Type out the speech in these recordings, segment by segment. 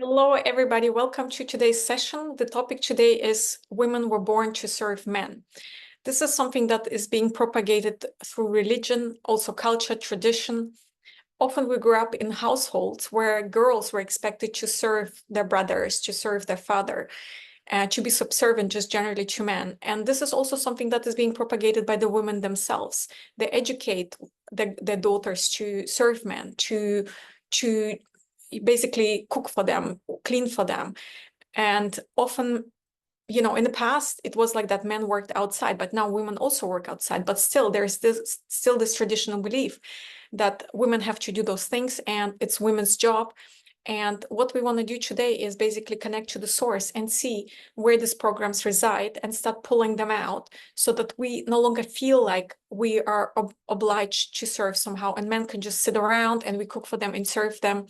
Hello, everybody. Welcome to today's session. The topic today is Women Were Born to Serve Men. This is something that is being propagated through religion, also culture, tradition. Often we grew up in households where girls were expected to serve their brothers, to serve their father, to be subservient just generally to men. And this is also something that is being propagated by the women themselves. They educate their daughters to serve men, to basically cook for them, clean for them. And often, in the past, it was like that men worked outside, but now women also work outside. But still, there's this traditional belief that women have to do those things and it's women's job. And what we want to do today is basically connect to the source and see where these programs reside and start pulling them out so that we no longer feel like we are obliged to serve somehow, and men can just sit around and we cook for them and serve them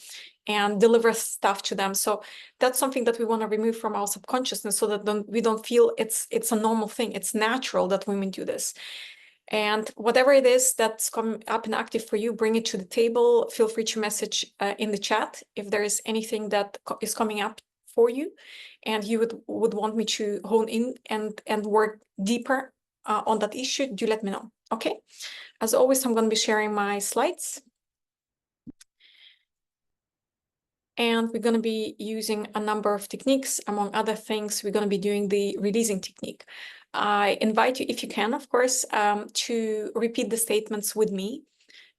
and deliver stuff to them. So that's something that we want to remove from our subconsciousness so that we don't feel it's a normal thing. It's natural that women do this. And whatever it is that's coming up and active for you, bring it to the table. Feel free to message in the chat if there is anything that is coming up for you and you would want me to hone in and work deeper on that issue. Do let me know. Okay. As always, I'm going to be sharing my slides. And we're going to be using a number of techniques. Among other things, we're going to be doing the releasing technique. I invite you, if you can, of course, to repeat the statements with me.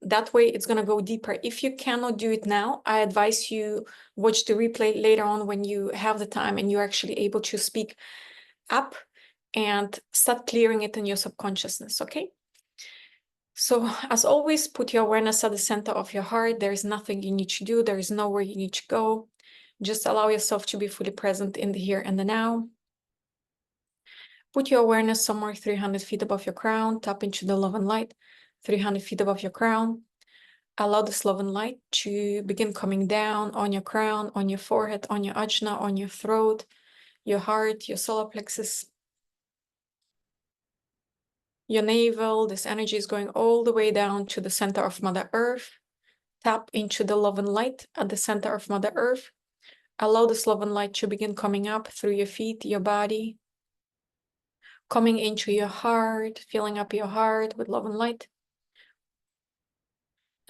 That way, it's going to go deeper. If you cannot do it now, I advise you watch the replay later on when you have the time and you're actually able to speak up and start clearing it in your subconsciousness, okay? So as always, put your awareness at the center of your heart. There is nothing you need to do. There is nowhere you need to go. Just allow yourself to be fully present in the here and the now. Put your awareness somewhere 300 feet above your crown. Tap into the love and light 300 feet above your crown. Allow this love and light to begin coming down on your crown, on your forehead, on your ajna, on your throat, your heart, your solar plexus, your navel. This energy is going all the way down to the center of Mother Earth. Tap into the love and light at the center of Mother Earth. Allow this love and light to begin coming up through your feet, your body, coming into your heart, filling up your heart with love and light.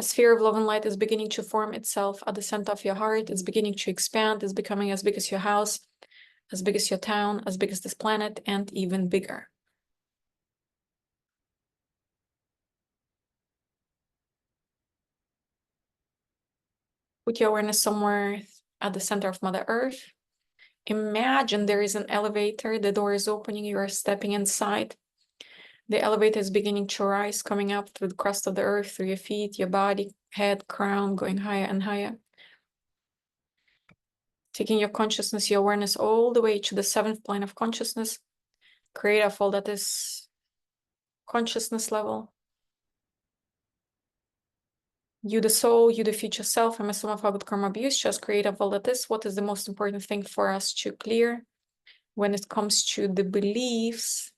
A sphere of love and light is beginning to form itself at the center of your heart. It's beginning to expand. It's becoming as big as your house, as big as your town, as big as this planet, and even bigger. Put your awareness somewhere at the center of Mother Earth. Imagine there is an elevator. The door is opening. You are stepping inside. The elevator is beginning to rise, coming up through the crust of the earth, through your feet, your body, head, crown, going higher and higher. Taking your consciousness, your awareness all the way to the seventh plane of consciousness. Create all that is consciousness level. You, the soul, you, the future self, and some of our good karma abuse, just create all that is. What is the most important thing for us to clear when it comes to the beliefs,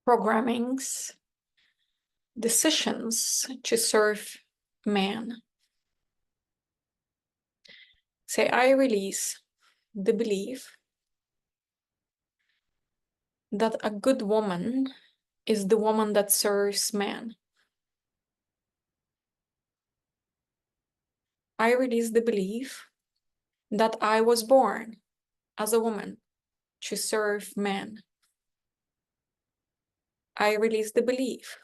programmings, decisions to serve man? Say, I release the belief that a good woman is the woman that serves man. I release the belief that I was born as a woman to serve man. I release the belief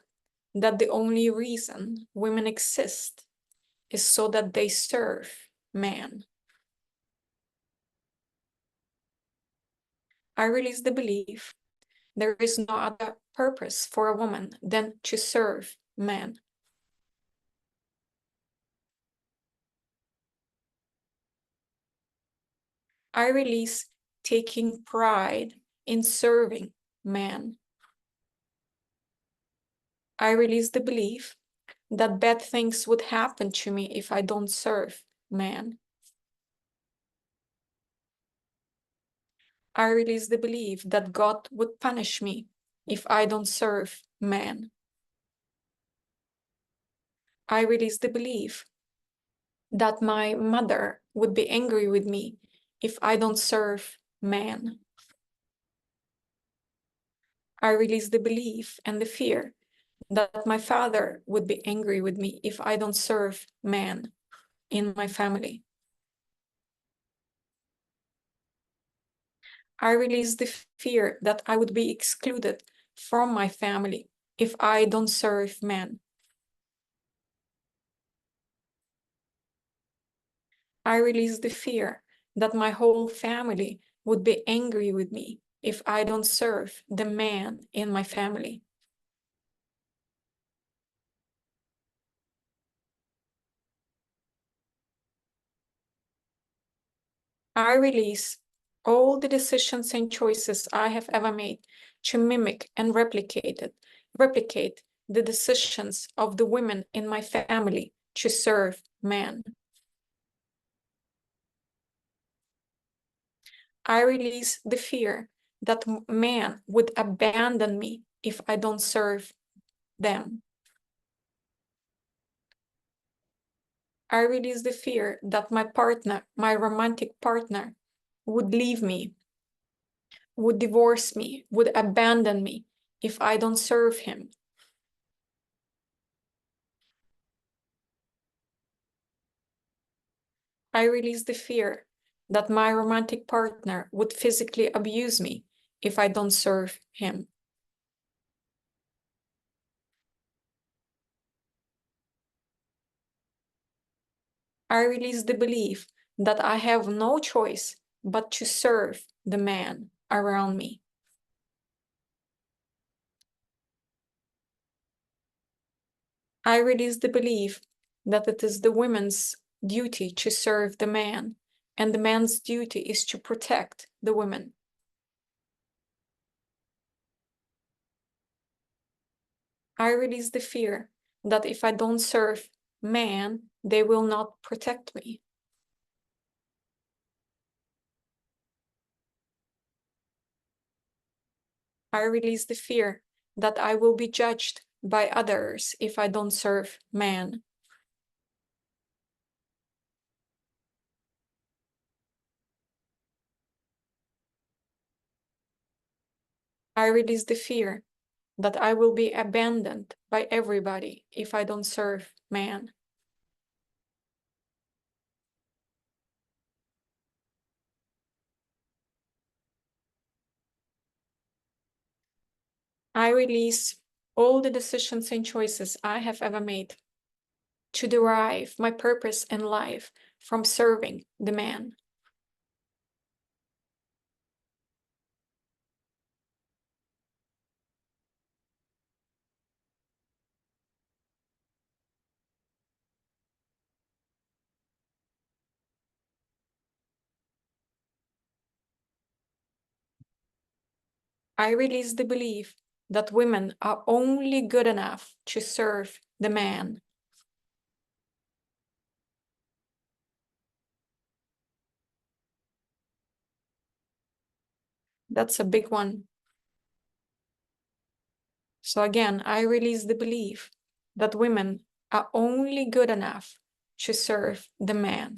that the only reason women exist is so that they serve man. I release the belief there is no other purpose for a woman than to serve man. I release taking pride in serving man. I release the belief that bad things would happen to me if I don't serve man. I release the belief that God would punish me if I don't serve man. I release the belief that my mother would be angry with me if I don't serve man. I release the belief and the fear that my father would be angry with me if I don't serve man in my family. I release the fear that I would be excluded from my family if I don't serve man. I release the fear that my whole family would be angry with me if I don't serve the man in my family. I release all the decisions and choices I have ever made to mimic and replicate the decisions of the women in my family to serve man. I release the fear that man would abandon me if I don't serve them. I release the fear that my partner, my romantic partner, would leave me, would divorce me, would abandon me if I don't serve him. I release the fear that my romantic partner would physically abuse me if I don't serve him. I release the belief that I have no choice but to serve the man around me. I release the belief that it is the woman's duty to serve the man, and the man's duty is to protect the woman. I release the fear that if I don't serve man, they will not protect me. I release the fear that I will be judged by others if I don't serve man. I release the fear that I will be abandoned by everybody if I don't serve man. I release all the decisions and choices I have ever made to derive my purpose in life from serving the man. I release the belief that women are only good enough to serve the man. That's a big one. So again, I release the belief that women are only good enough to serve the man.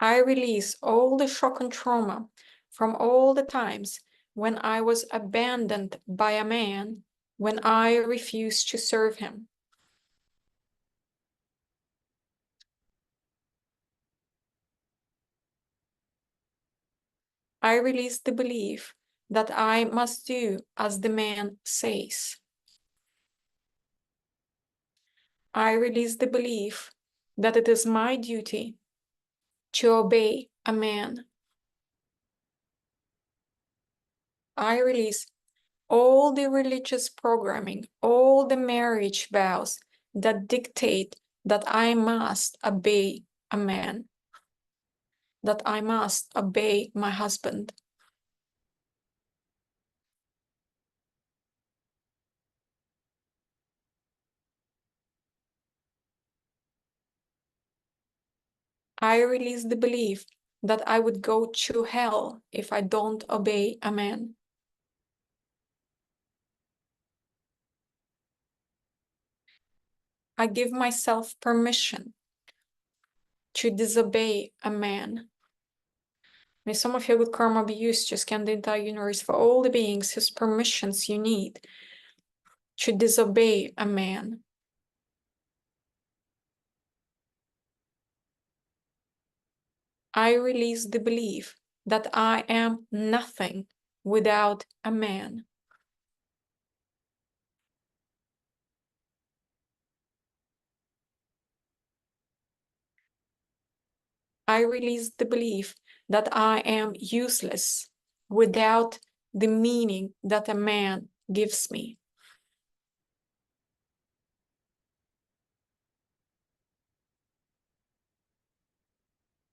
I release all the shock and trauma from all the times when I was abandoned by a man when I refused to serve him. I release the belief that I must do as the man says. I release the belief that it is my duty to obey a man. I release all the religious programming, all the marriage vows that dictate that I must obey a man, that I must obey my husband. I release the belief that I would go to hell if I don't obey a man. I give myself permission to disobey a man. May some of your good karma be used to scan the entire universe for all the beings whose permissions you need to disobey a man. I release the belief that I am nothing without a man. I release the belief that I am useless without the meaning that a man gives me.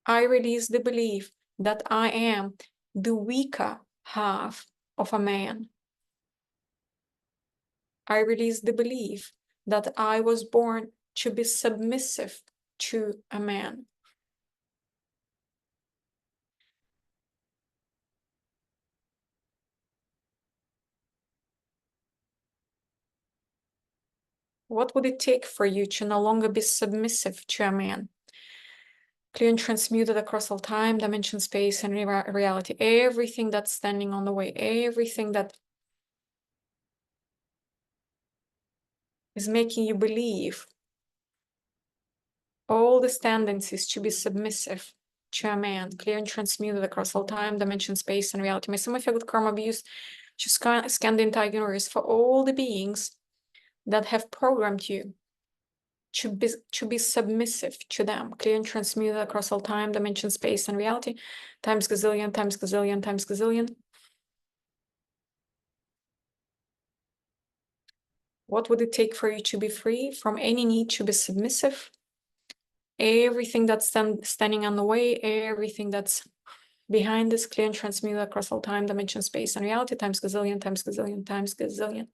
I release the belief that I am the weaker half of a man. I release the belief that I was born to be submissive to a man. What would it take for you to no longer be submissive to a man? Clear and transmuted across all time, dimension, space, and reality. Everything that's standing on the way, everything that is making you believe all the tendencies to be submissive to a man, clear and transmuted across all time, dimension, space, and reality. May some of your good karma be used to scan the entire universe for all the beings that have programmed you to be submissive to them, clear and transmuted across all time, dimension, space, and reality, times gazillion, times gazillion, times gazillion. What would it take for you to be free from any need to be submissive? Everything that's standing on the way, everything that's behind this, clear and transmuted across all time, dimension, space, and reality, times gazillion, times gazillion, times gazillion.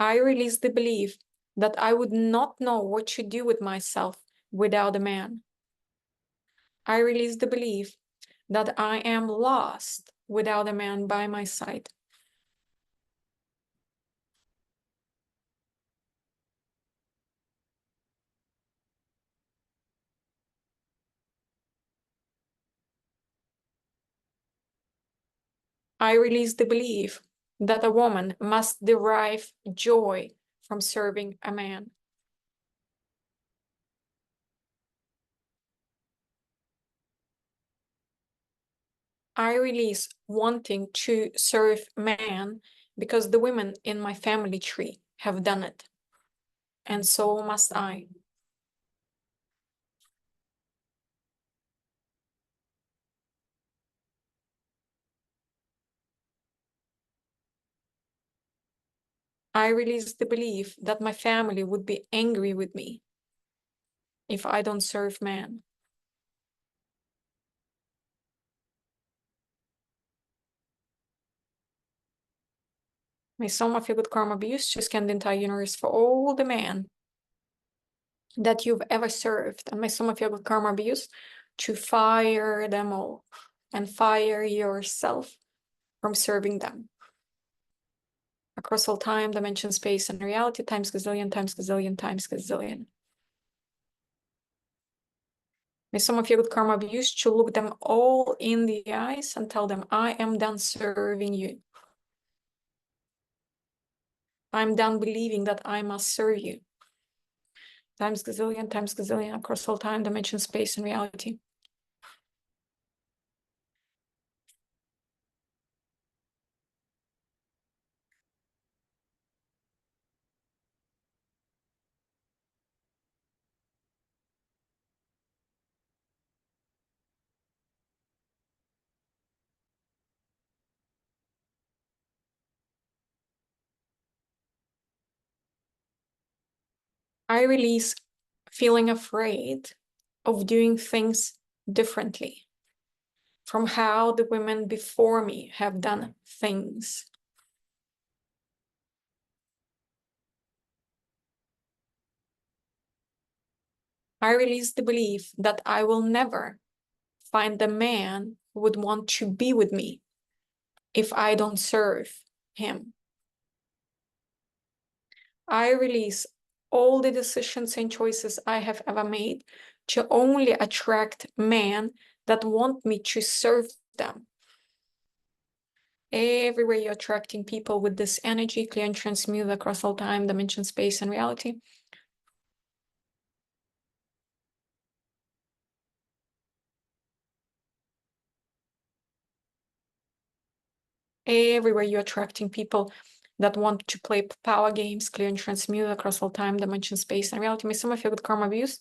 I release the belief that I would not know what to do with myself without a man. I release the belief that I am lost without a man by my side. I release the belief that a woman must derive joy from serving a man. I release wanting to serve man because the women in my family tree have done it, and so must I. I release the belief that my family would be angry with me if I don't serve man. May some of your good karma be used to scan the entire universe for all the men that you've ever served, and may some of your good karma be used to fire them all and fire yourself from serving them. Across all time, dimension, space, and reality, times gazillion, times gazillion, times gazillion. May some of your good karma be used to look them all in the eyes and tell them, I am done serving you. I'm done believing that I must serve you. Times gazillion, across all time, dimension, space, and reality. I release feeling afraid of doing things differently from how the women before me have done things. I release the belief that I will never find a man who would want to be with me if I don't serve him. I release all the decisions and choices I have ever made to only attract men that want me to serve them. Everywhere you're attracting people with this energy, clear and transmute across all time, dimension, space, and reality. Everywhere you're attracting people that want to play power games, clear and transmute across all time, dimension, space, and reality. May some of you with karma abuse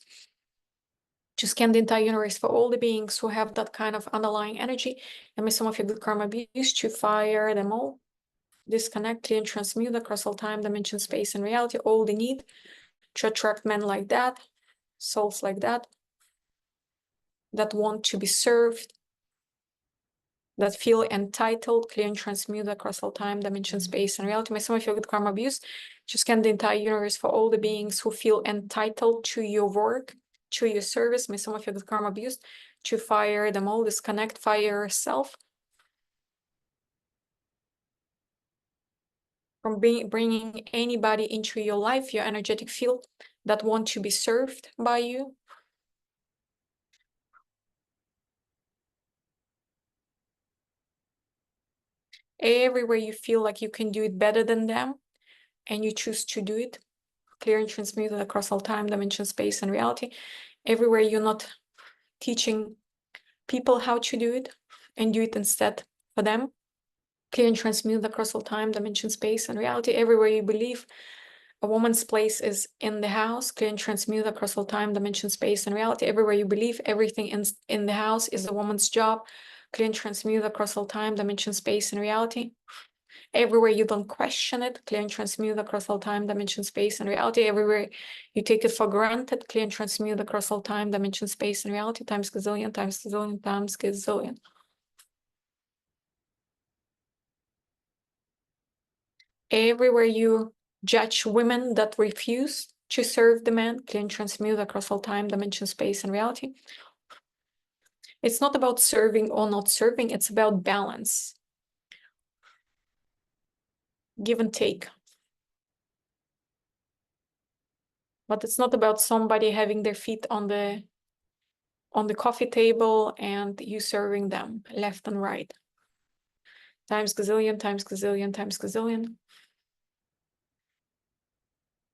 to scan the entire universe for all the beings who have that kind of underlying energy. And may some of you with karma abuse to fire them all. Disconnect, clear, and transmute across all time, dimension, space, and reality. All they need to attract men like that, souls like that want to be served, that feel entitled, clear and transmute across all time, dimension, space, and reality. May some of you with karma abuse to scan the entire universe for all the beings who feel entitled to your work, to your service. May some of you with karma abuse to fire them all, disconnect, fire yourself from bringing anybody into your life, your energetic field, that want to be served by you. Everywhere you feel like you can do it better than them and you choose to do it, clear and transmuted across all time, dimension, space, and reality. Everywhere you're not teaching people how to do it and do it instead for them, clear and transmuted across all time, dimension, space, and reality. Everywhere you believe a woman's place is in the house, clear and transmuted across all time, dimension, space, and reality. Everywhere you believe everything in the house is a woman's job, clear and transmuted across all time, dimension, space, and reality. Everywhere you don't question it, clear and transmute across all time, dimension, space, and reality. Everywhere you take it for granted, clear and transmute across all time, dimension, space, and reality, times gazillion, times gazillion, times gazillion. Everywhere you judge women that refuse to serve the man, clear and transmute across all time, dimension, space, and reality. It's not about serving or not serving, it's about balance. Give and take. But it's not about somebody having their feet on the coffee table and you serving them left and right. Times gazillion, times gazillion, times gazillion.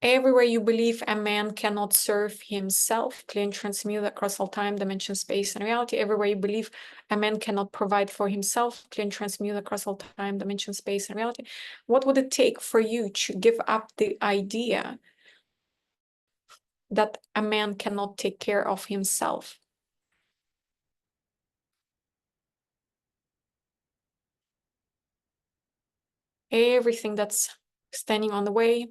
Everywhere you believe a man cannot serve himself, clear and transmute across all time, dimension, space, and reality. Everywhere you believe a man cannot provide for himself, clear and transmute across all time, dimension, space, and reality. What would it take for you to give up the idea that a man cannot take care of himself? Everything that's standing on the way,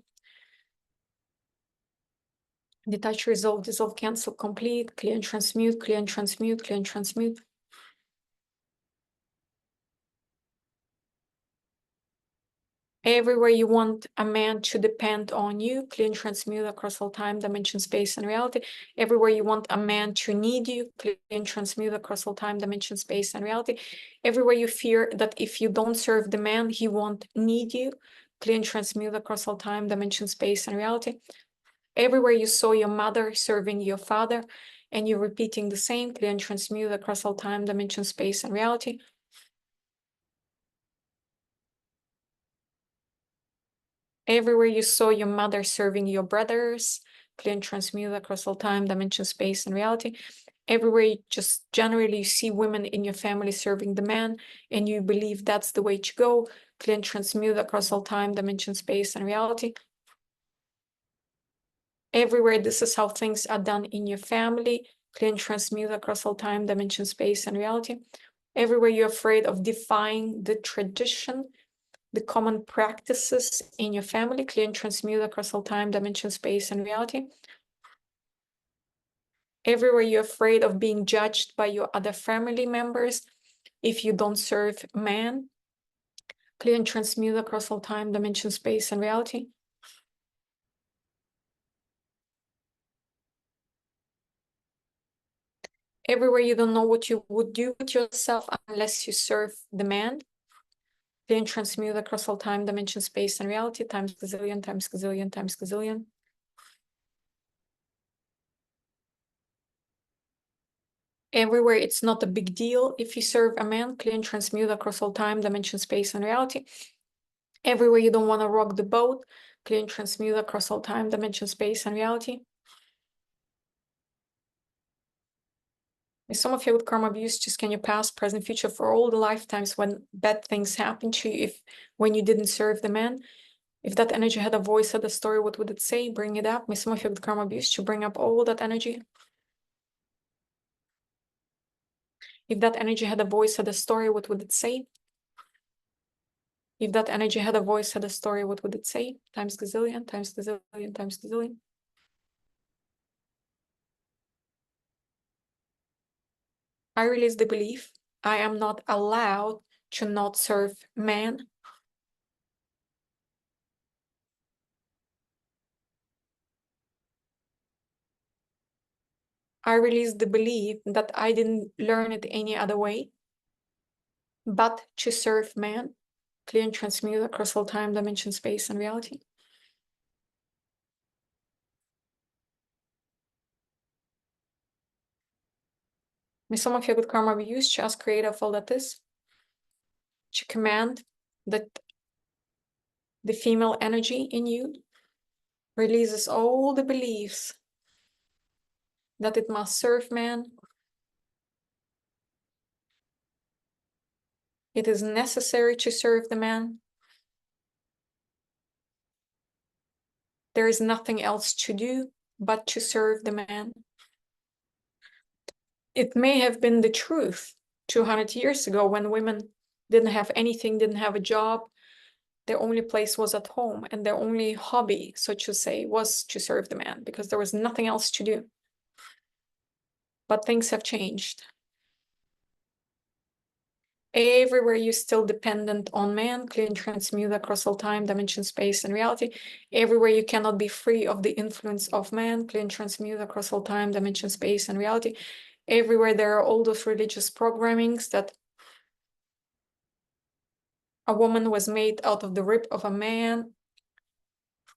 detach, resolve, dissolve, cancel, complete, clear and transmute, clear and transmute, clear and transmute. Everywhere you want a man to depend on you, clear and transmute across all time, dimension, space, and reality. Everywhere you want a man to need you, clear and transmute across all time, dimension, space, and reality. Everywhere you fear that if you don't serve the man, he won't need you, clear and transmute across all time, dimension, space, and reality. Everywhere you saw your mother serving your father, and you're repeating the same, clear and transmute across all time, dimension, space, and reality. Everywhere you saw your mother serving your brothers, clear and transmute across all time, dimension, space, and reality. Everywhere you just generally you see women in your family serving the man, and you believe that's the way to go, clear and transmute across all time, dimension, space, and reality. Everywhere this is how things are done in your family, clear and transmute across all time, dimension, space, and reality. Everywhere you're afraid of defying the tradition, the common practices in your family, clear and transmute across all time, dimension, space, and reality. Everywhere you're afraid of being judged by your other family members if you don't serve man, clear and transmute across all time, dimension, space, and reality. Everywhere you don't know what you would do with yourself unless you serve the man. Then transmute across all time, dimension, space, and reality, times gazillion, times gazillion, times gazillion. Everywhere it's not a big deal if you serve a man, clear and transmute across all time, dimension, space, and reality. Everywhere you don't want to rock the boat, clear and transmute across all time, dimension, space, and reality. Some of you with karma abuse, just scan your past, present, future for all the lifetimes when bad things happened to you, when you didn't serve the man. If that energy had a voice, had a story, what would it say? Bring it up. May some of you with karma abuse to bring up all that energy. If that energy had a voice, had a story, what would it say? If that energy had a voice, had a story, what would it say? Times gazillion, times gazillion, times gazillion. I release the belief I am not allowed to not serve man. I release the belief that I didn't learn it any other way but to serve man, clear and transmute across all time, dimension, space, and reality. May some of you with karma be used to ask creator all that is, to command that the female energy in you releases all the beliefs that it must serve man. It is necessary to serve the man. There is nothing else to do but to serve the man. It may have been the truth 200 years ago when women didn't have anything, didn't have a job. Their only place was at home, and their only hobby, so to say, was to serve the man because there was nothing else to do. But things have changed. Everywhere you're still dependent on man, clear and transmute across all time, dimension, space, and reality. Everywhere you cannot be free of the influence of man, clear and transmute across all time, dimension, space, and reality. Everywhere there are all those religious programmings that a woman was made out of the rib of a man,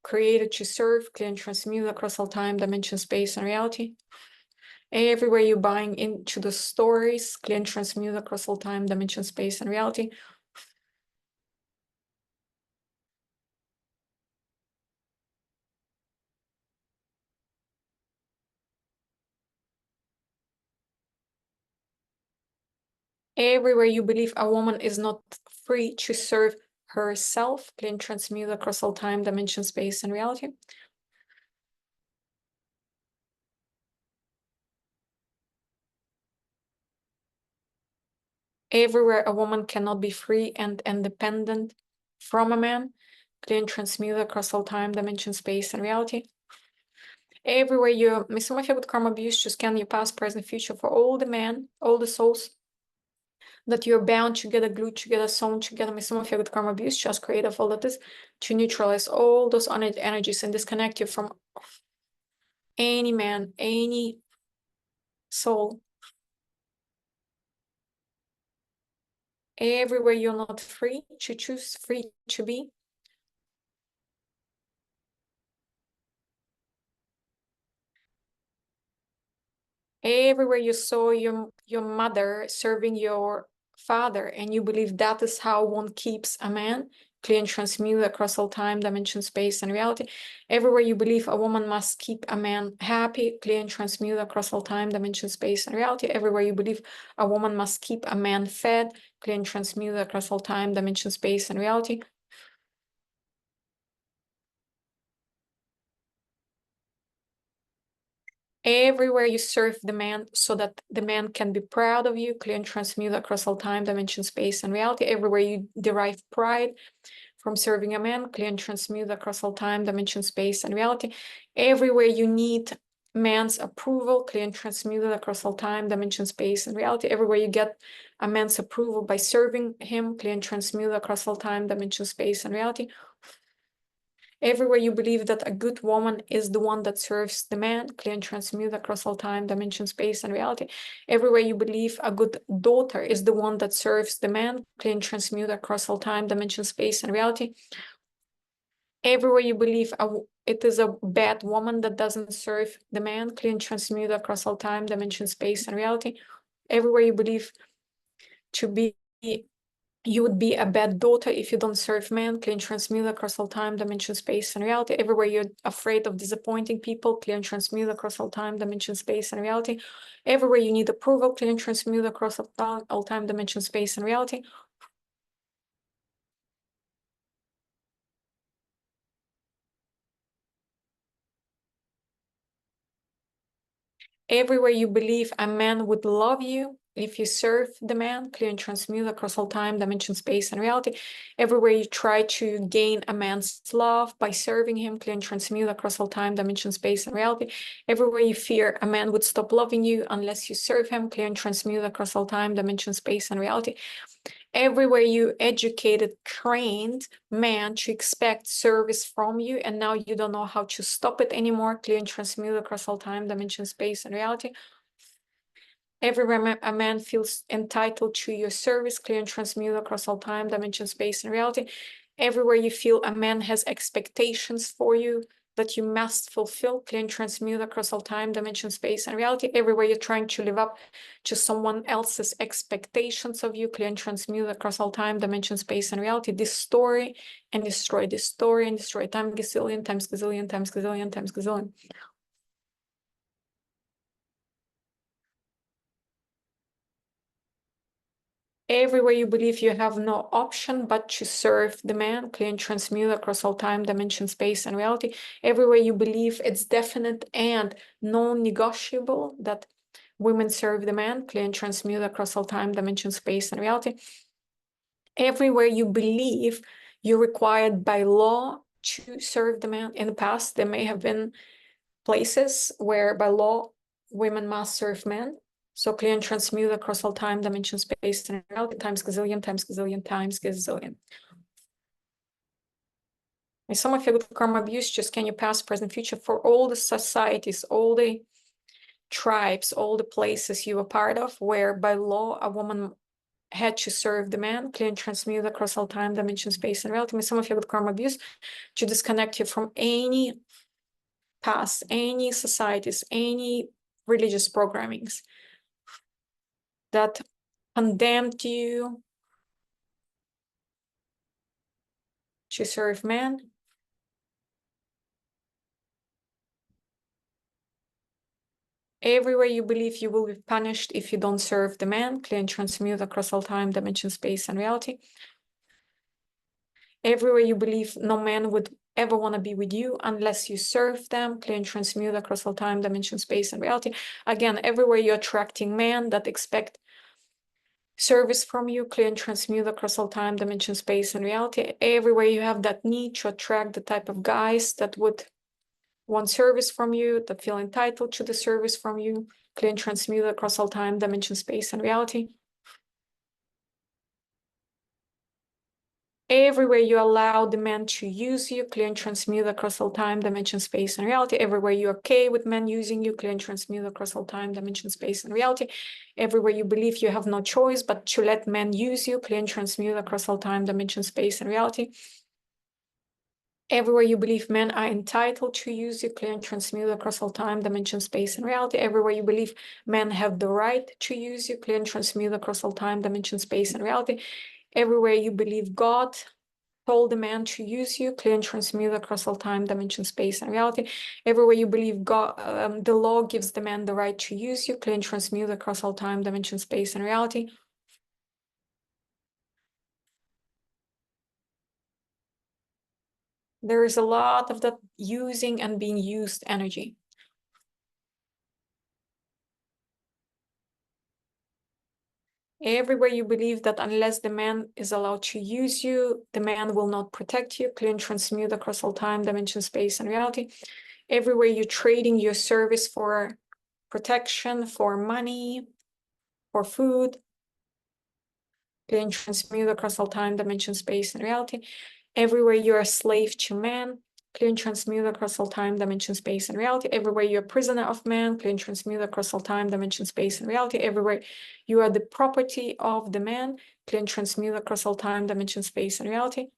created to serve, clear and transmute across all time, dimension, space, and reality. Everywhere you're buying into the stories, clear and transmute across all time, dimension, space, and reality. Everywhere you believe a woman is not free to serve herself, clear and transmute across all time, dimension, space, and reality. Everywhere a woman cannot be free and independent from a man, clear and transmute across all time, dimension, space, and reality. Everywhere you, some of you with karma abuse, to scan your past, present, future for all the men, all the souls that you're bound together, glued together, sewn together. Some of you with karma abuse, just creative, all that is, to neutralize all those energies and disconnect you from any man, any soul. Everywhere you're not free to choose, free to be. Everywhere you saw your mother serving your father and you believe that is how one keeps a man, clear and transmute across all time, dimension, space, and reality. Everywhere you believe a woman must keep a man happy, clear and transmute across all time, dimension, space, and reality. Everywhere you believe a woman must keep a man fed, clear and transmute across all time, dimension, space, and reality. Everywhere you serve the man so that the man can be proud of you, clear and transmute across all time, dimension, space, and reality. Everywhere you derive pride from serving a man, clear and transmute across all time, dimension, space, and reality. Everywhere you need man's approval, clear and transmute across all time, dimension, space, and reality. Everywhere you get a man's approval by serving him, clear and transmute across all time, dimension, space, and reality. Everywhere you believe that a good woman is the one that serves the man, clear and transmute across all time, dimension, space, and reality. Everywhere you believe a good daughter is the one that serves the man, clear and transmute across all time, dimension, space, and reality. Everywhere you believe it is a bad woman that doesn't serve the man, clear and transmute across all time, dimension, space, and reality. Everywhere you believe to be you would be a bad daughter if you don't serve men, clear and transmute across all time, dimension, space, and reality. Everywhere you're afraid of disappointing people, clear and transmute across all time, dimension, space, and reality. Everywhere you need approval, clear and transmute across all time, dimension, space, and reality. Everywhere you believe a man would love you if you serve the man, clear and transmute across all time, dimension, space, and reality. Everywhere you try to gain a man's love by serving him, clear and transmute across all time, dimension, space, and reality. Everywhere you fear a man would stop loving you unless you serve him, clear and transmute across all time, dimension, space, and reality. Everywhere you educated, trained man to expect service from you, and now you don't know how to stop it anymore, clear and transmute across all time, dimension, space, and reality. Everywhere a man feels entitled to your service, clear and transmute across all time, dimension, space, and reality. Everywhere you feel a man has expectations for you that you must fulfill, clear and transmute across all time, dimension, space, and reality. Everywhere you're trying to live up to someone else's expectations of you, clear and transmute across all time, dimension, space, and reality. This story and destroy this story and destroy time gazillion times gazillion times gazillion times gazillion. Everywhere you believe you have no option but to serve the man, clear and transmute across all time, dimension, space, and reality. Everywhere you believe it's definite and non-negotiable that women serve the man, clear and transmute across all time, dimension, space, and reality. Everywhere you believe you're required by law to serve the man. In the past, there may have been places where by law women must serve men. So clear and transmute across all time, dimension, space, and reality times gazillion times gazillion times gazillion. And some of your good karma abuse, just can you past, present, future for all the societies, all the tribes, all the places you were part of where by law a woman had to serve the man, clear and transmute across all time, dimension, space, and reality. Some of your good karma abuse to disconnect you from any past, any societies, any religious programmings that condemned you to serve men. Everywhere you believe you will be punished if you don't serve the man, clear and transmute across all time, dimension, space, and reality. Everywhere you believe no man would ever want to be with you unless you serve them, clear and transmute across all time, dimension, space, and reality. Again, everywhere you're attracting men that expect service from you, clear and transmute across all time, dimension, space, and reality. Everywhere you have that need to attract the type of guys that would want service from you, that feel entitled to the service from you, clear and transmute across all time, dimension, space, and reality. Everywhere you allow the man to use you, clear and transmute across all time, dimension, space, and reality. Everywhere you're okay with men using you, clear and transmute across all time, dimension, space, and reality. Everywhere you believe you have no choice but to let men use you, clear and transmute across all time, dimension, space, and reality. Everywhere you believe men are entitled to use you, clear and transmute across all time, dimension, space, and reality. Everywhere you believe men have the right to use you, clear and transmute across all time, dimension, space, and reality. Everywhere you believe God told the man to use you, clear and transmute across all time, dimension, space, and reality. Everywhere you believe God, the law gives the man the right to use you, clear and transmute across all time, dimension, space, and reality. There is a lot of that using and being used energy. Everywhere you believe that unless the man is allowed to use you, the man will not protect you, clear and transmute across all time, dimension, space, and reality. Everywhere you're trading your service for protection, for money, for food, clear and transmute across all time, dimension, space, and reality. Everywhere you're a slave to man, clear and transmute across all time, dimension, space, and reality. Everywhere you're a prisoner of man, clear and transmute across all time, dimension, space, and reality. Everywhere you are the property of the man, clear and transmute across all time, dimension, space, and reality.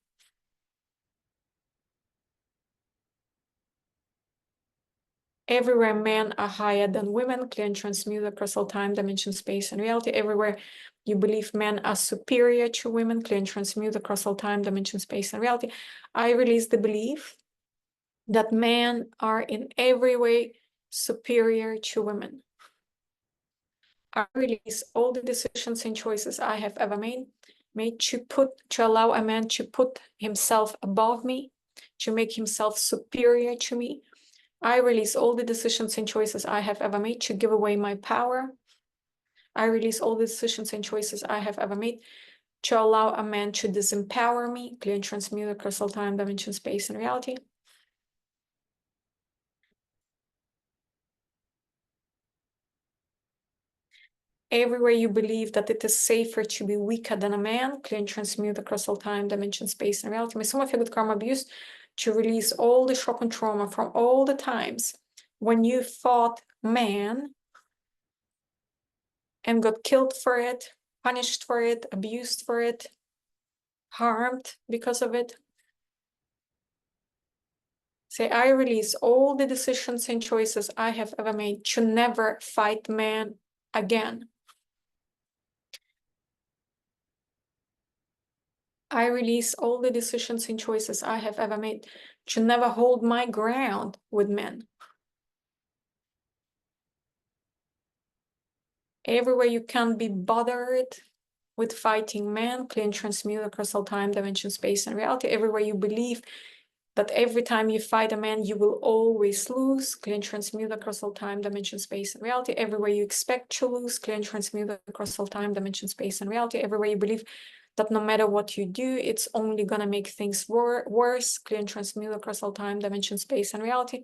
Everywhere men are higher than women, clear and transmute across all time, dimension, space, and reality. Everywhere you believe men are superior to women, clear and transmute across all time, dimension, space, and reality. I release the belief that men are in every way superior to women. I release all the decisions and choices I have ever made to allow a man to put himself above me, to make himself superior to me. I release all the decisions and choices I have ever made to give away my power. I release all the decisions and choices I have ever made to allow a man to disempower me, clear and transmute across all time, dimension, space, and reality. Everywhere you believe that it is safer to be weaker than a man, clear and transmute across all time, dimension, space, and reality. May some of you good karma abuse to release all the shock and trauma from all the times when you fought man and got killed for it, punished for it, abused for it, harmed because of it. Say, I release all the decisions and choices I have ever made to never fight man again. I release all the decisions and choices I have ever made to never hold my ground with men. Everywhere you can't be bothered with fighting men, clear and transmute across all time, dimension, space, and reality. Everywhere you believe that every time you fight a man, you will always lose, clear and transmute across all time, dimension, space, and reality. Everywhere you expect to lose, clear and transmute across all time, dimension, space, and reality. Everywhere you believe that no matter what you do, it's only gonna make things worse, clear and transmute across all time, dimension, space, and reality.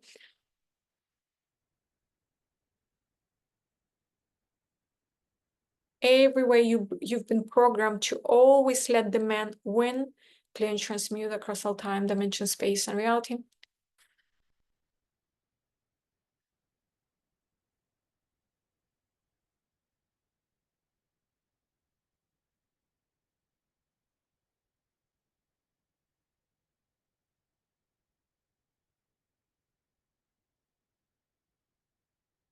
Everywhere you've been programmed to always let the man win, clear and transmute across all time, dimension, space, and reality.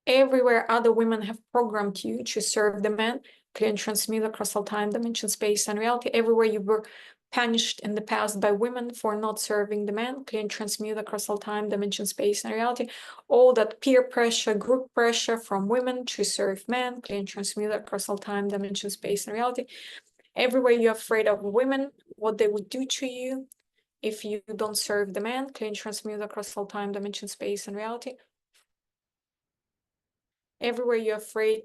Everywhere other women have programmed you to serve the man, clear and transmute across all time, dimension, space, and reality. Everywhere you were punished in the past by women for not serving the man, clear and transmute across all time, dimension, space, and reality. All that peer pressure, group pressure from women to serve men, clear and transmute across all time, dimension, space, and reality. Everywhere you're afraid of women, what they would do to you if you don't serve the man, clear and transmute across all time, dimension, space, and reality. Everywhere you're afraid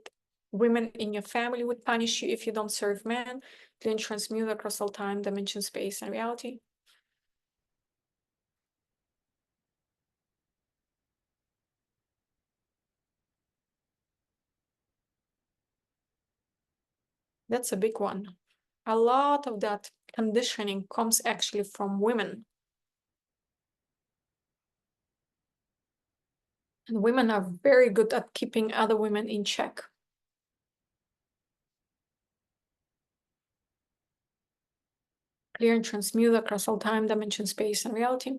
women in your family would punish you if you don't serve men, clear and transmute across all time, dimension, space, and reality. That's a big one. A lot of that conditioning comes actually from women. And women are very good at keeping other women in check. Clear and transmute across all time, dimension, space, and reality.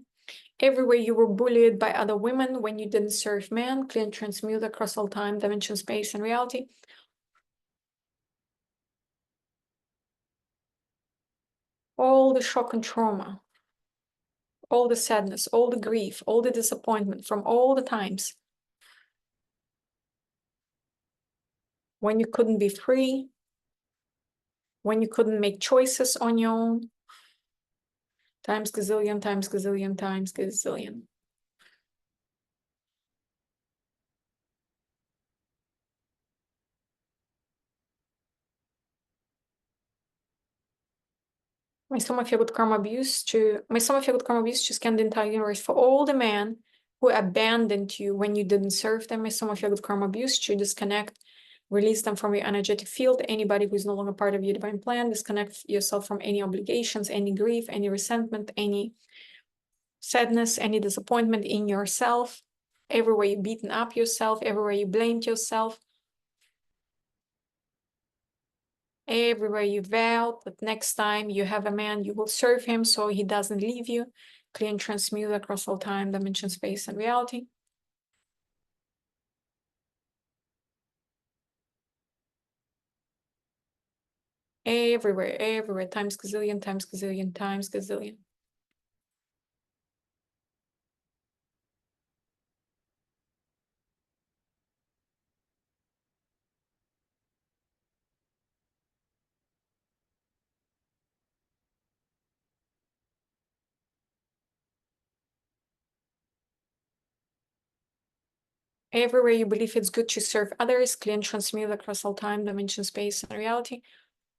Everywhere you were bullied by other women when you didn't serve men, clear and transmute across all time, dimension, space, and reality. All the shock and trauma, all the sadness, all the grief, all the disappointment from all the times when you couldn't be free, when you couldn't make choices on your own, times gazillion, times gazillion, times gazillion. May some of you good karma abuse to scan the entire universe for all the men who abandoned you when you didn't serve them. May some of you good karma abuse to disconnect, release them from your energetic field. Anybody who is no longer part of your divine plan, disconnect yourself from any obligations, any grief, any resentment, any sadness, any disappointment in yourself, everywhere you beaten up yourself, everywhere you blamed yourself, everywhere you vowed that next time you have a man, you will serve him so he doesn't leave you. Clear and transmute across all time, dimension, space, and reality. Everywhere, times gazillion, times gazillion, times gazillion. Everywhere you believe it's good to serve others, clear and transmute across all time, dimension, space, and reality.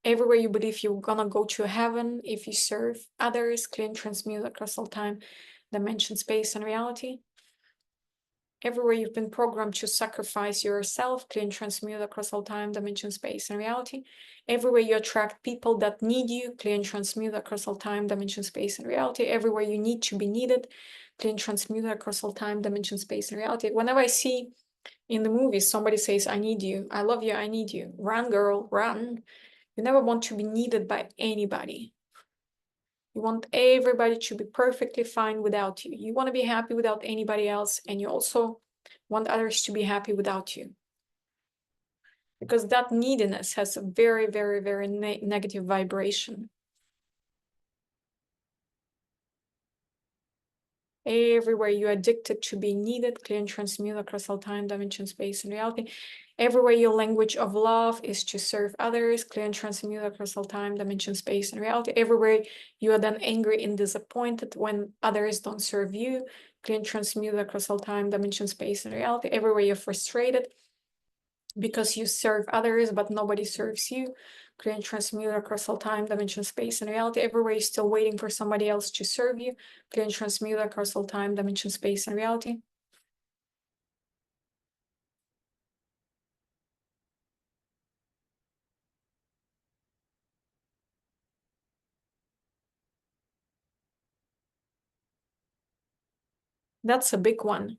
Everywhere you believe you're gonna go to heaven if you serve others, clear and transmute across all time, dimension, space, and reality. Everywhere you've been programmed to sacrifice yourself, clear and transmute across all time, dimension, space, and reality. Everywhere you attract people that need you, clear and transmute across all time, dimension, space, and reality. Everywhere you need to be needed, clear and transmute across all time, dimension, space, and reality. Whenever I see in the movies somebody says, I need you, I love you, I need you, run, girl, run. You never want to be needed by anybody. You want everybody to be perfectly fine without you. You want to be happy without anybody else, and you also want others to be happy without you. Because that neediness has a very, very, very negative vibration. Everywhere you're addicted to being needed, clear and transmute across all time, dimension, space, and reality. Everywhere your language of love is to serve others, clear and transmute across all time, dimension, space, and reality. Everywhere you are then angry and disappointed when others don't serve you, clear and transmute across all time, dimension, space, and reality. Everywhere you're frustrated because you serve others but nobody serves you, clear and transmute across all time, dimension, space, and reality. Everywhere you're still waiting for somebody else to serve you, clear and transmute across all time, dimension, space, and reality. That's a big one.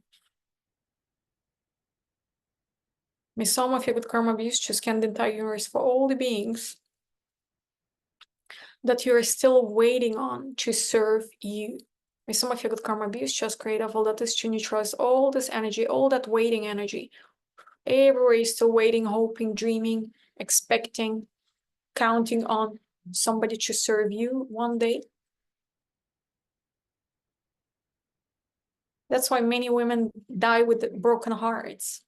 May some of you with karma abuse to scan the entire universe for all the beings that you are still waiting on to serve you. May some of you with karma abuse just create all that is to neutralize all this energy, all that waiting energy. Everywhere you're still waiting, hoping, dreaming, expecting, counting on somebody to serve you one day. That's why many women die with broken hearts.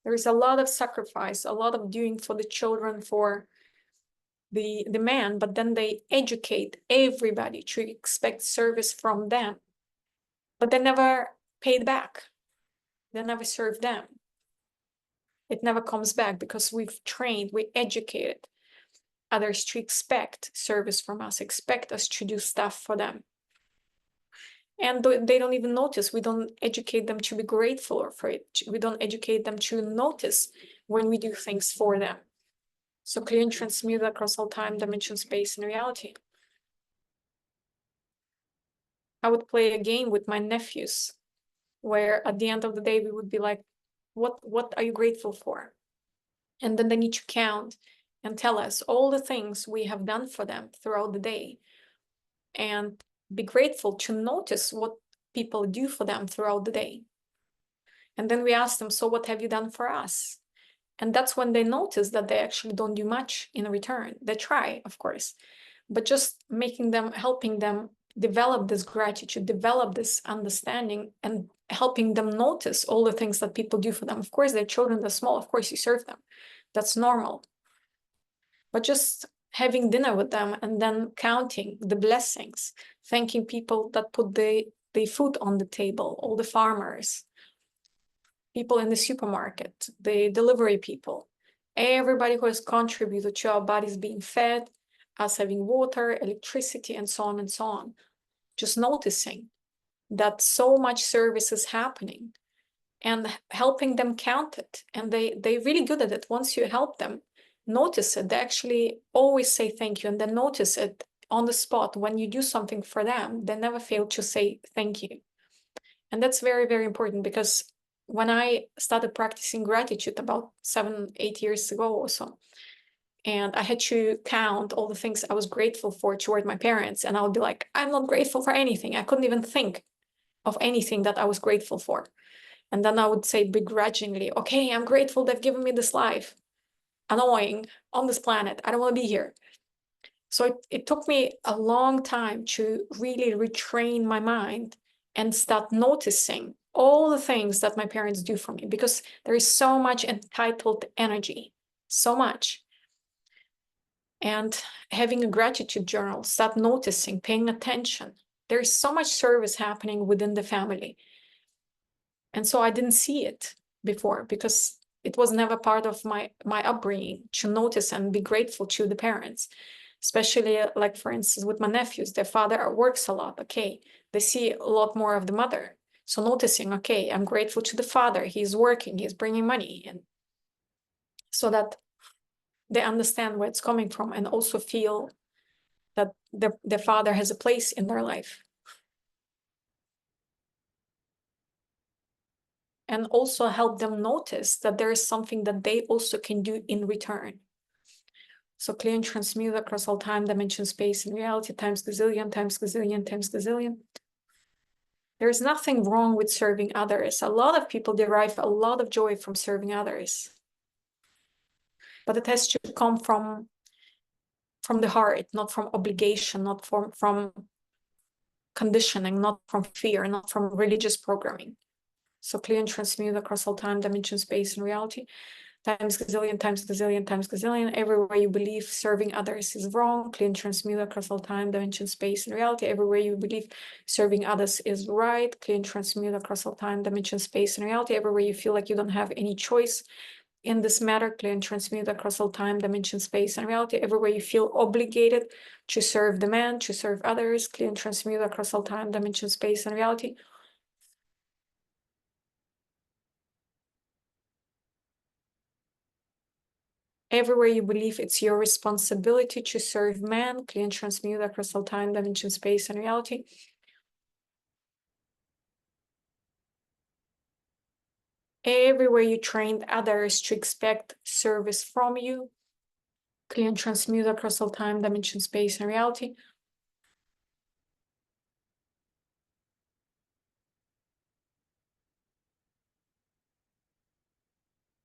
There is a lot of sacrifice, a lot of doing for the children, for the man, but then they educate everybody to expect service from them. But they never paid back. They never served them. It never comes back because we've trained, we educated others to expect service from us, expect us to do stuff for them. And they don't even notice. We don't educate them to be grateful for it. We don't educate them to notice when we do things for them. So clear and transmute across all time, dimension, space, and reality. I would play a game with my nephews where at the end of the day, we would be like, what are you grateful for? And then they need to count and tell us all the things we have done for them throughout the day, and be grateful to notice what people do for them throughout the day. And then we ask them, so what have you done for us? And that's when they notice that they actually don't do much in return. They try, of course, but just making them, helping them develop this gratitude, develop this understanding, and helping them notice all the things that people do for them. Of course, their children, they're small. Of course, you serve them. That's normal. But just having dinner with them and then counting the blessings, thanking people that put the food on the table, all the farmers, people in the supermarket, the delivery people, everybody who has contributed to our bodies being fed, us having water, electricity, and so on and so on. Just noticing that so much service is happening and helping them count it. And they're really good at it. Once you help them notice it, they actually always say thank you, and then notice it on the spot. When you do something for them, they never fail to say thank you. And that's very, very important, because when I started practicing gratitude about 7-8 years ago or so, and I had to count all the things I was grateful for toward my parents, and I would be like, I'm not grateful for anything. I couldn't even think of anything that I was grateful for. And then I would say begrudgingly, okay, I'm grateful they've given me this life. Annoying, on this planet. I don't want to be here. So it took me a long time to really retrain my mind and start noticing all the things that my parents do for me, because there is so much entitled energy, so much. And having a gratitude journal, start noticing, paying attention. There is so much service happening within the family. And so I didn't see it before, because it was never part of my upbringing to notice and be grateful to the parents. Especially, like, for instance, with my nephews, their father works a lot. Okay, they see a lot more of the mother. So noticing, okay, I'm grateful to the father. He's working, he's bringing money, and so that they understand where it's coming from, and also feel that their father has a place in their life. And also help them notice that there is something that they also can do in return. So clear and transmute across all time, dimension, space, and reality, times gazillion, times gazillion, times gazillion. There's nothing wrong with serving others. A lot of people derive a lot of joy from serving others. But it has to come from the heart, not from obligation, not from conditioning, not from fear, not from religious programming. So clear and transmute across all time, dimension, space, and reality, times gazillion, times gazillion, times gazillion. Everywhere you believe serving others is wrong, clear and transmute across all time, dimension, space, and reality. Everywhere you believe serving others is right, clear and transmute across all time, dimension, space, and reality. Everywhere you feel like you don't have any choice in this matter, clear and transmute across all time, dimension, space, and reality. Everywhere you feel obligated to serve the man, to serve others, clear and transmute across all time, dimension, space, and reality. Everywhere you believe it's your responsibility to serve man, clear and transmute across all time, dimension, space, and reality. Everywhere you trained others to expect service from you, clear and transmute across all time, dimension, space, and reality.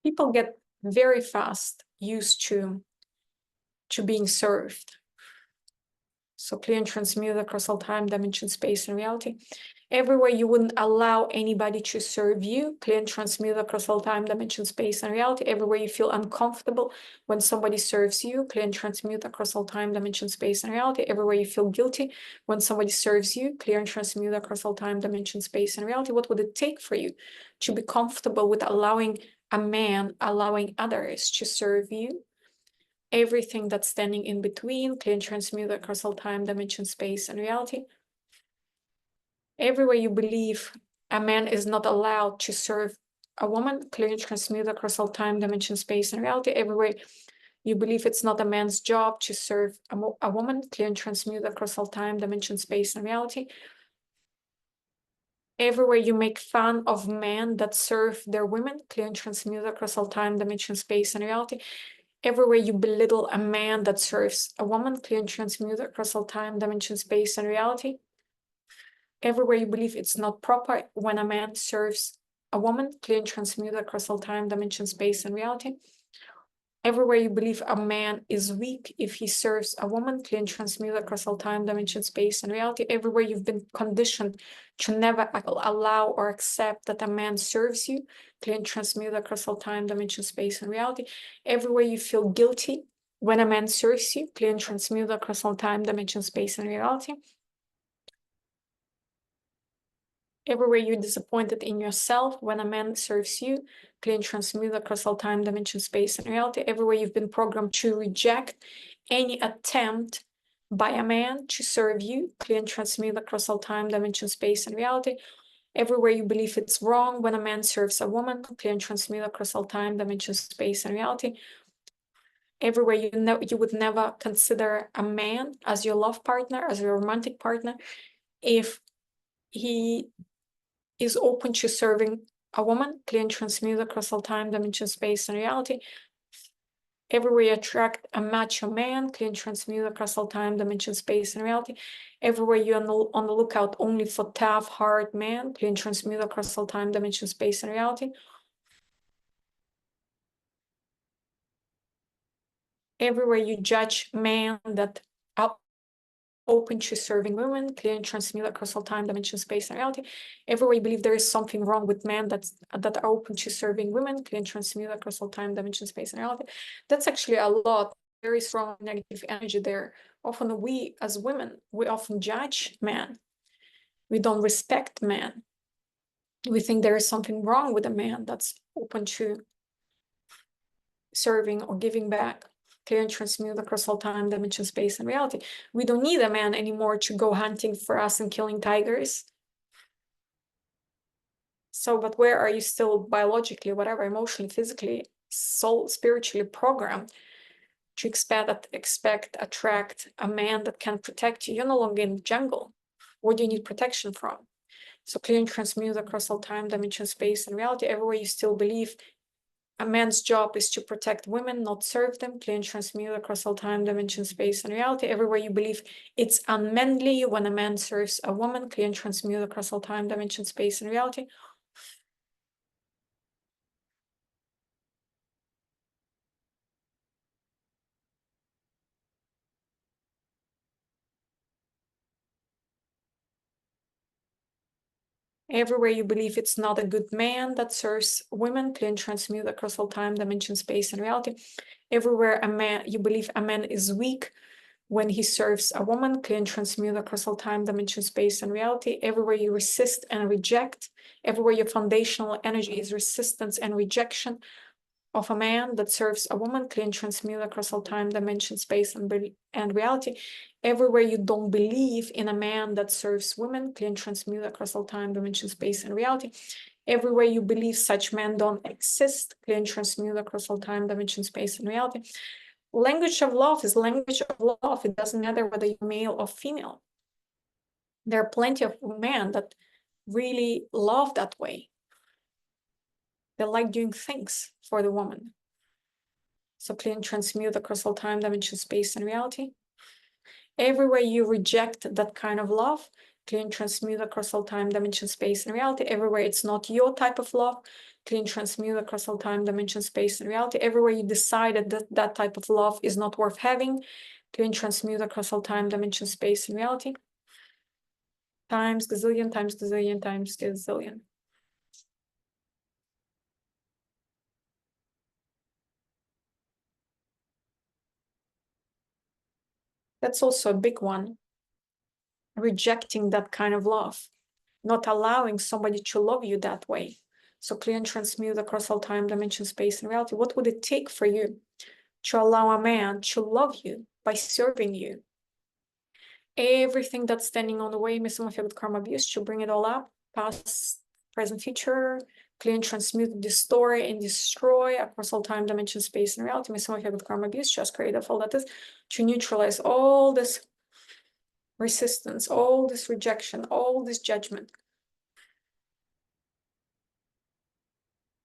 People get very fast used to being served. So clear and transmute across all time, dimension, space, and reality. Everywhere you wouldn't allow anybody to serve you, clear and transmute across all time, dimension, space, and reality. Everywhere you feel uncomfortable when somebody serves you, clear and transmute across all time, dimension, space, and reality. Everywhere you feel guilty when somebody serves you, clear and transmute across all time, dimension, space, and reality. What would it take for you to be comfortable with allowing a man, allowing others to serve you? Everything that's standing in between, clear and transmute across all time, dimension, space, and reality. Everywhere you believe a man is not allowed to serve a woman, clear and transmute across all time, dimension, space, and reality. Everywhere you believe it's not a man's job to serve a woman, clear and transmute across all time, dimension, space, and reality. Everywhere you make fun of men that serve their women, clear and transmute across all time, dimension, space, and reality. Everywhere you belittle a man that serves a woman, clear and transmute across all time, dimension, space, and reality. Everywhere you believe it's not proper when a man serves a woman, clear and transmute across all time, dimension, space, and reality. Everywhere you believe a man is weak if he serves a woman, clear and transmute across all time, dimension, space, and reality. Everywhere you've been conditioned to never allow or accept that a man serves you, clear and transmute across all time, dimension, space, and reality. Everywhere you feel guilty when a man serves you, clear and transmute across all time, dimension, space, and reality. Everywhere you're disappointed in yourself when a man serves you, clear and transmute across all time, dimension, space, and reality. Everywhere you've been programmed to reject any attempt by a man to serve you, clear and transmute across all time, dimension, space, and reality. Everywhere you believe it's wrong when a man serves a woman, clear and transmute across all time, dimension, space, and reality. Everywhere you would never consider a man as your love partner, as your romantic partner, if he is open to serving a woman, clear and transmute across all time, dimension, space, and reality. Everywhere you attract a macho man, clear and transmute across all time, dimension, space, and reality. Everywhere you're on the lookout only for tough, hard men, clear and transmute across all time, dimension, space, and reality. Everywhere you judge men that are open to serving women, clear and transmute across all time, dimension, space, and reality. Everywhere you believe there is something wrong with men that are open to serving women, clear and transmute across all time, dimension, space, and reality. That's actually a lot, very strong negative energy there. Often we, as women, we often judge men. We don't respect men. We think there is something wrong with a man that's open to serving or giving back, clear and transmute across all time, dimension, space, and reality. We don't need a man anymore to go hunting for us and killing tigers. So, but where are you still biologically, whatever, emotionally, physically, soul, spiritually programmed to expect, attract a man that can protect you? You're no longer in the jungle. What do you need protection from? So clear and transmute across all time, dimension, space, and reality. Everywhere you still believe a man's job is to protect women, not serve them, clear and transmute across all time, dimension, space, and reality. Everywhere you believe it's unmanly when a man serves a woman, clear and transmute across all time, dimension, space, and reality. Everywhere you believe it's not a good man that serves women, clear and transmute across all time, dimension, space, and reality. Everywhere you believe a man is weak when he serves a woman, clear and transmute across all time, dimension, space, and reality. Everywhere you resist and reject, everywhere your foundational energy is resistance and rejection of a man that serves a woman, clear and transmute across all time, dimension, space, and reality. Everywhere you don't believe in a man that serves women, clear and transmute across all time, dimension, space, and reality. Everywhere you believe such men don't exist, clear and transmute across all time, dimension, space, and reality. Language of love is language of love. It doesn't matter whether you're male or female. There are plenty of men that really love that way. They like doing things for the woman. So clear and transmute across all time, dimension, space, and reality. Everywhere you reject that kind of love, clear and transmute across all time, dimension, space, and reality. Everywhere it's not your type of love, clear and transmute across all time, dimension, space, and reality. Everywhere you decided that that type of love is not worth having, clear and transmute across all time, dimension, space, and reality. Times gazillion, times gazillion, times gazillion. That's also a big one. Rejecting that kind of love, not allowing somebody to love you that way. So clear and transmute across all time, dimension, space, and reality. What would it take for you to allow a man to love you by serving you? Everything that's standing on the way, miss some of your karma abuse, to bring it all up, past, present, future, clear and transmute, destroy and destroy across all time, dimension, space, and reality. Miss some of your karma abuse, just create all that is to neutralize all this resistance, all this rejection, all this judgment,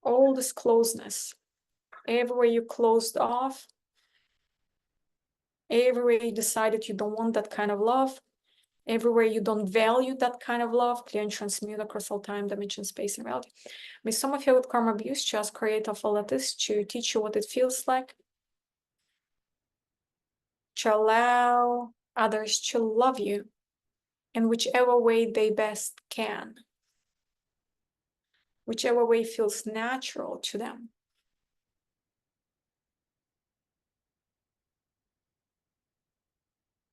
all this closeness. Everywhere you closed off, everywhere you decided you don't want that kind of love, everywhere you don't value that kind of love, clear and transmute across all time, dimension, space, and reality. May some of you with karma abuse just create all of this to teach you what it feels like to allow others to love you in whichever way they best can, whichever way feels natural to them.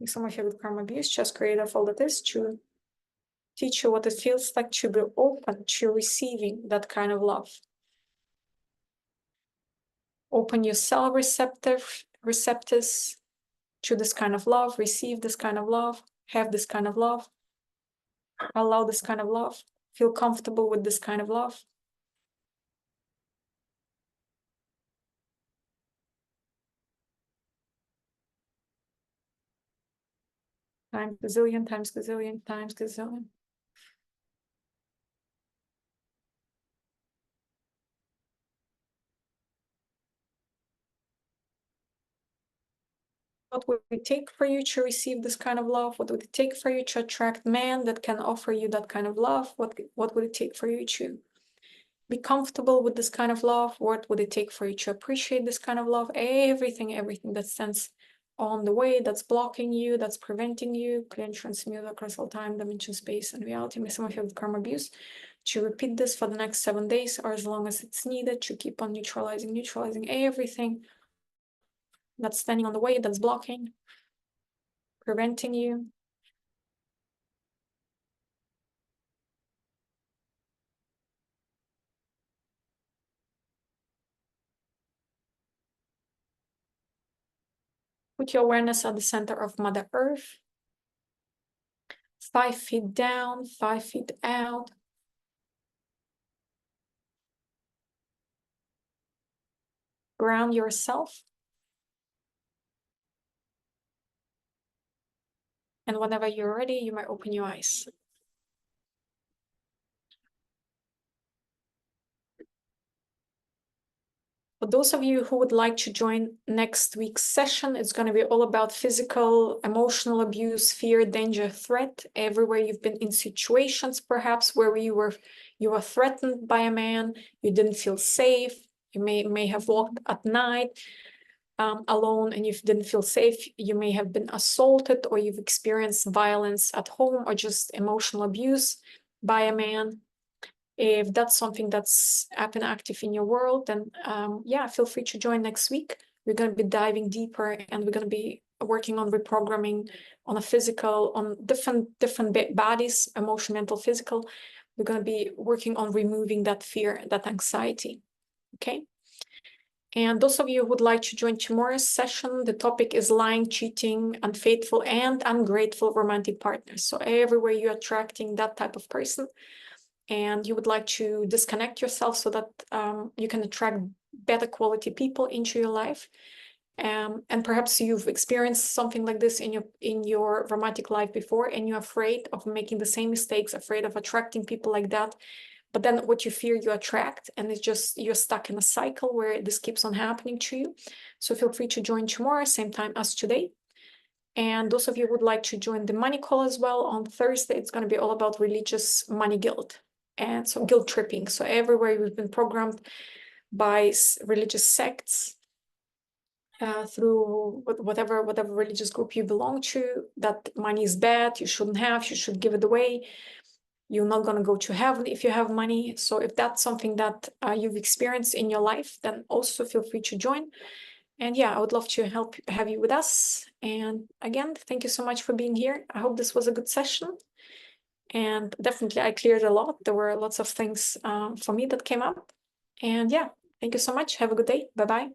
Some of you with karma abuse just create all of this to teach you what it feels like to be open to receiving that kind of love. Open yourself receptors to this kind of love, receive this kind of love, have this kind of love, allow this kind of love, feel comfortable with this kind of love. Times gazillion, times gazillion, times gazillion. what would it take for you to receive this kind of love? What would it take for you to attract men that can offer you that kind of love? What would it take for you to be comfortable with this kind of love? What would it take for you to appreciate this kind of love? Everything that stands on the way, that's blocking you, that's preventing you, clear and transmute across all time, dimension, space, and reality. May some of you have karma abuse. To repeat this for the next 7 days or as long as it's needed, to keep on neutralizing everything that's standing on the way, that's blocking, preventing you. Put your awareness at the center of Mother Earth. 5 feet down, 5 feet out. Ground yourself. And whenever you're ready, you might open your eyes. For those of you who would like to join next week's session, it's going to be all about physical, emotional abuse, fear, danger, threat. Everywhere you've been in situations, perhaps, where you were threatened by a man, you didn't feel safe. You may have walked at night alone and you didn't feel safe. You may have been assaulted, or you've experienced violence at home, or just emotional abuse by a man. If that's something that's up and active in your world, then yeah, feel free to join next week. We're going to be diving deeper, and we're going to be working on reprogramming on a physical, on different bodies, emotion, mental, physical. We're going to be working on removing that fear, that anxiety. Okay. And those of you who would like to join tomorrow's session, the topic is lying, cheating, unfaithful, and ungrateful romantic partners. So everywhere you're attracting that type of person, and you would like to disconnect yourself so that you can attract better quality people into your life. And perhaps you've experienced something like this in your romantic life before, and you're afraid of making the same mistakes, afraid of attracting people like that. But then what you fear, you attract, and it's just you're stuck in a cycle where this keeps on happening to you. So feel free to join tomorrow, same time as today. And those of you who would like to join the money call as well, on Thursday, it's going to be all about religious money guilt. And so guilt tripping. So everywhere we've been programmed by religious sects, through whatever religious group you belong to, that money is bad, you shouldn't have, you should give it away. You're not going to go to heaven if you have money. So if that's something that you've experienced in your life, then also feel free to join. And yeah, I would love to have you with us. And again, thank you so much for being here. I hope this was a good session. And definitely I cleared a lot. There were lots of things for me that came up. And yeah, thank you so much. Have a good day. Bye-bye.